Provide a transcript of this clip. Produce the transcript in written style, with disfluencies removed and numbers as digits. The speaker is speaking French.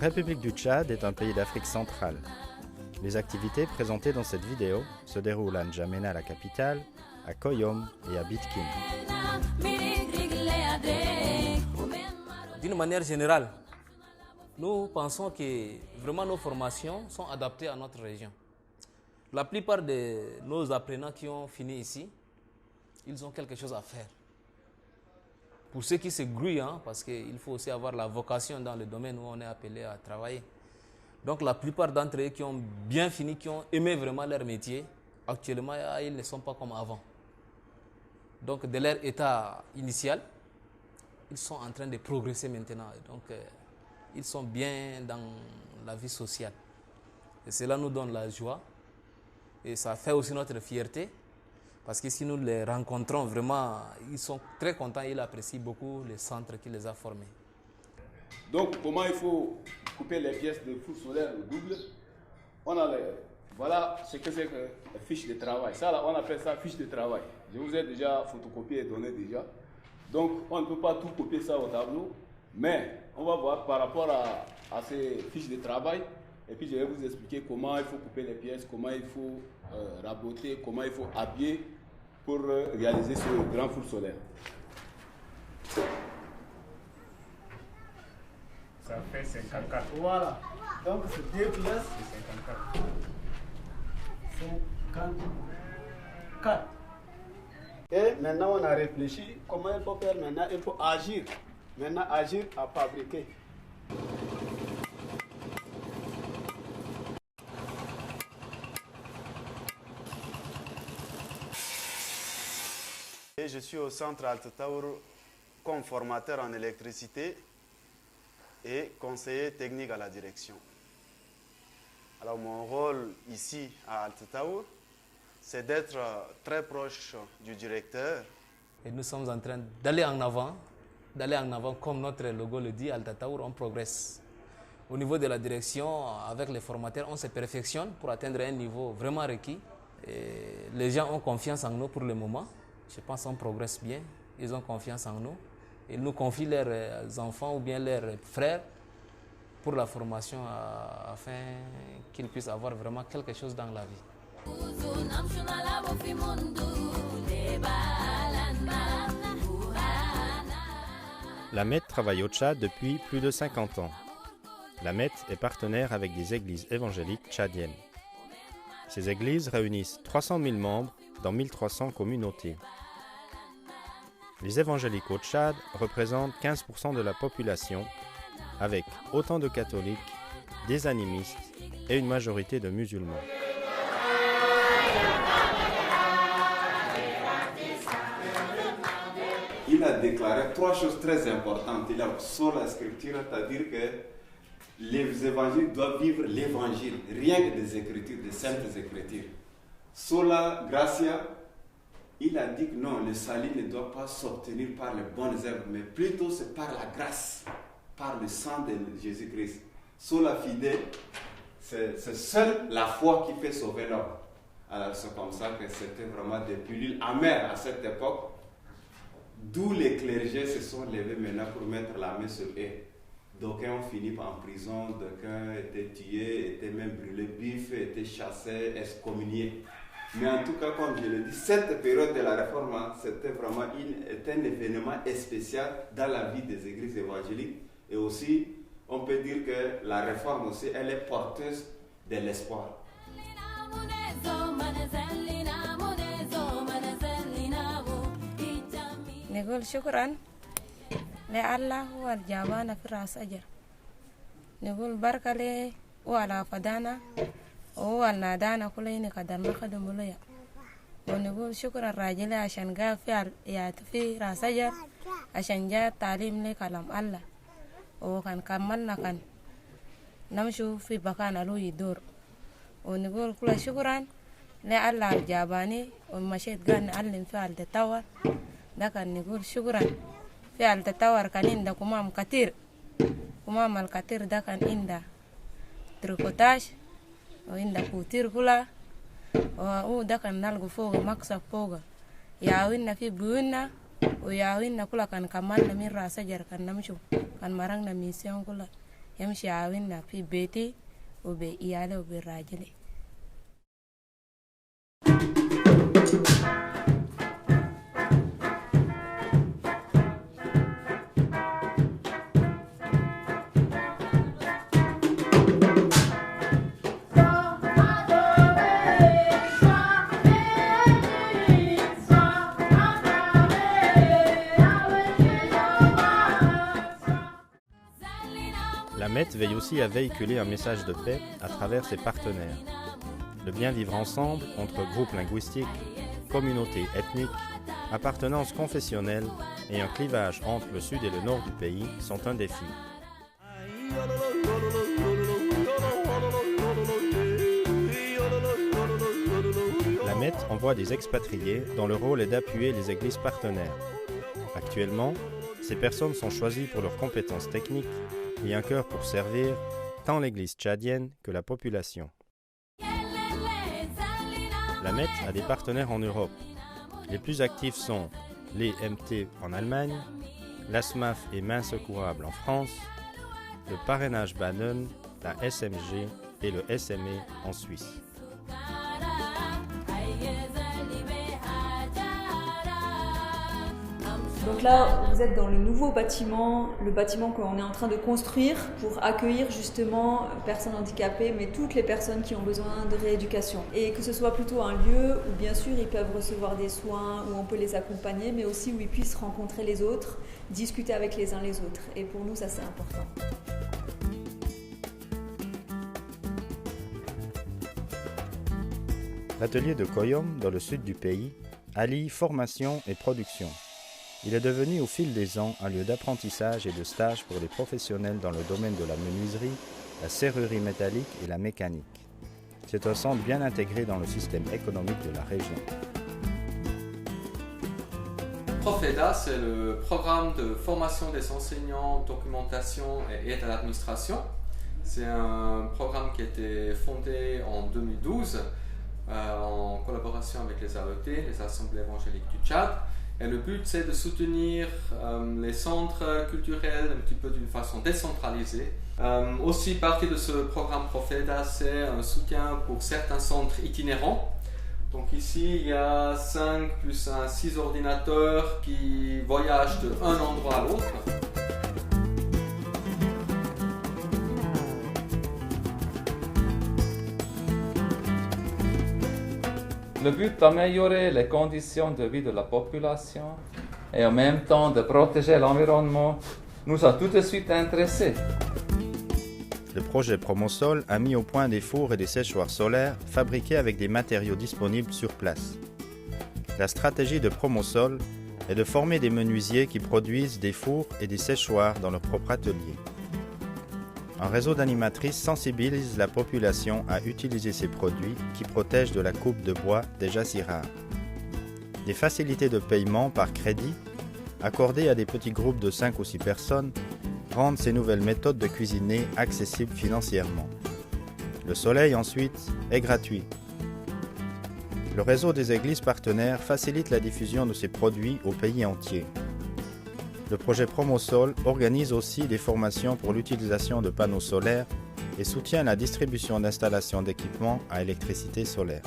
République du Tchad est un pays d'Afrique centrale. Les activités présentées dans cette vidéo se déroulent à N'Djamena, la capitale, à Koyom et à Bitkin. D'une manière générale, nous pensons que vraiment nos formations sont adaptées à notre région. La plupart de nos apprenants qui ont fini ici, ils ont quelque chose à faire. Pour ceux qui se grouillent, parce qu'il faut aussi avoir la vocation dans le domaine où on est appelé à travailler. Donc la plupart d'entre eux qui ont bien fini, qui ont aimé vraiment leur métier, actuellement, ils ne sont pas comme avant. Donc de leur état initial, ils sont en train de progresser maintenant. Donc ils sont bien dans la vie sociale. Et cela nous donne la joie. Et ça fait aussi notre fierté. Parce que si nous les rencontrons, vraiment, ils sont très contents, ils apprécient beaucoup le centre qui les a formés. Donc, comment il faut couper les pièces de four solaire au double? Voilà ce que c'est que la fiche de travail. Ça, là, on appelle ça fiche de travail. Je vous ai déjà photocopié et donné déjà. Donc, on ne peut pas tout copier ça au tableau, mais on va voir par rapport à ces fiches de travail. Et puis, je vais vous expliquer comment il faut couper les pièces, comment il faut raboter, comment il faut habiller pour réaliser ce grand four solaire. Ça fait 54. Voilà. Donc, c'est 2 pièces. C'est 54. 54. Et maintenant, on a réfléchi comment il faut faire maintenant. Il faut agir. Maintenant, agir à fabriquer. Et je suis au centre Altetaour comme formateur en électricité et conseiller technique à la direction. Alors mon rôle ici à Altetaour, c'est d'être très proche du directeur. Et nous sommes en train d'aller en avant comme notre logo le dit, Altetaour, on progresse. Au niveau de la direction, avec les formateurs, on se perfectionne pour atteindre un niveau vraiment requis. Et les gens ont confiance en nous pour le moment. Je pense qu'on progresse bien, ils ont confiance en nous. Ils nous confient leurs enfants ou bien leurs frères pour la formation afin qu'ils puissent avoir vraiment quelque chose dans la vie. La MET travaille au Tchad depuis plus de 50 ans. La MET est partenaire avec des églises évangéliques tchadiennes. Ces églises réunissent 300 000 membres dans 1300 communautés. Les évangéliques au Tchad représentent 15% de la population, avec autant de catholiques, des animistes et une majorité de musulmans. Il a déclaré 3 choses très importantes. Il a sola scriptura, c'est-à-dire que les évangiles doivent vivre l'évangile, rien que des écritures, des saintes écritures. Sola gratia, il a dit que non, le salut ne doit pas s'obtenir par les bonnes œuvres, mais plutôt c'est par la grâce, par le sang de Jésus-Christ. Sola fide, c'est seule la foi qui fait sauver l'homme. Alors c'est comme ça que c'était vraiment des pilules amères à cette époque, d'où les clergés se sont levés maintenant pour mettre la main sur eux. D'aucuns ont fini en prison, d'aucuns étaient tués, étaient même brûlés vifs, étaient chassés, excommuniés. Mais en tout cas, comme je l'ai dit, cette période de la réforme, c'était vraiment un événement spécial dans la vie des églises évangéliques. Et aussi, on peut dire que la réforme aussi, elle est porteuse de l'espoir. نقول شكرا لله والجابانا في راس أجر نقول بركة له وعلى فدانا وهو النادانا كلين قدرنا خدم ليا ونقول شكرا راجل عشان قال في راس أجر عشان جاء تعليم لي كلام الله وكان كملنا كان نمشي في مكان له يدور ونقول كل شكرا لله الجاباني ومشيت قال نعلم في التطور ده كان نقول شكرا في التطور كان عنده كمام كتير كمام الكتير ده كان عنده تركوتاج وعنده كوتير كلها وهو ده كان نلقى فوق مكسب فوق ياوينا في بيونا وياوينا كلها كان كمالنا من راس أجر كان نمشو كان مرقنا ميسيون كلها يمشي يعاوننا في بيتي وبإياله وبراجلي. La MET veille aussi à véhiculer un message de paix à travers ses partenaires. Le bien vivre ensemble entre groupes linguistiques, communautés ethniques, appartenances confessionnelles et un clivage entre le sud et le nord du pays sont un défi. La MET envoie des expatriés dont le rôle est d'appuyer les églises partenaires. Actuellement, ces personnes sont choisies pour leurs compétences techniques et un cœur pour servir tant l'église tchadienne que la population. La MET a des partenaires en Europe. Les plus actifs sont l'EMT en Allemagne, l'ASMAF et Main Secourable en France, le parrainage Baden, la SMG et le SME en Suisse. Donc là, vous êtes dans le nouveau bâtiment, le bâtiment qu'on est en train de construire pour accueillir justement personnes handicapées, mais toutes les personnes qui ont besoin de rééducation. Et que ce soit plutôt un lieu où bien sûr ils peuvent recevoir des soins, où on peut les accompagner, mais aussi où ils puissent rencontrer les autres, discuter avec les uns les autres. Et pour nous, ça c'est important. L'atelier de Koyom, dans le sud du pays, allie formation et production. Il est devenu au fil des ans un lieu d'apprentissage et de stage pour les professionnels dans le domaine de la menuiserie, la serrurerie métallique et la mécanique. C'est un centre bien intégré dans le système économique de la région. Profeda, c'est le programme de formation des enseignants, documentation et aide à l'administration. C'est un programme qui a été fondé en 2012 en collaboration avec les AET, les Assemblées évangéliques du Tchad. Et le but, c'est de soutenir les centres culturels un petit peu d'une façon décentralisée. Aussi, partie de ce programme Profeda, c'est un soutien pour certains centres itinérants. Donc ici, il y a 5 plus 1, 6 ordinateurs qui voyagent d'un endroit à l'autre. Le but d'améliorer les conditions de vie de la population et en même temps de protéger l'environnement nous a tout de suite intéressés. Le projet Promosol a mis au point des fours et des séchoirs solaires fabriqués avec des matériaux disponibles sur place. La stratégie de Promosol est de former des menuisiers qui produisent des fours et des séchoirs dans leur propre atelier. Un réseau d'animatrices sensibilise la population à utiliser ces produits qui protègent de la coupe de bois déjà si rare. Des facilités de paiement par crédit, accordées à des petits groupes de 5 ou 6 personnes, rendent ces nouvelles méthodes de cuisiner accessibles financièrement. Le soleil, ensuite, est gratuit. Le réseau des églises partenaires facilite la diffusion de ces produits au pays entier. Le projet Promosol organise aussi des formations pour l'utilisation de panneaux solaires et soutient la distribution d'installations d'équipements à électricité solaire.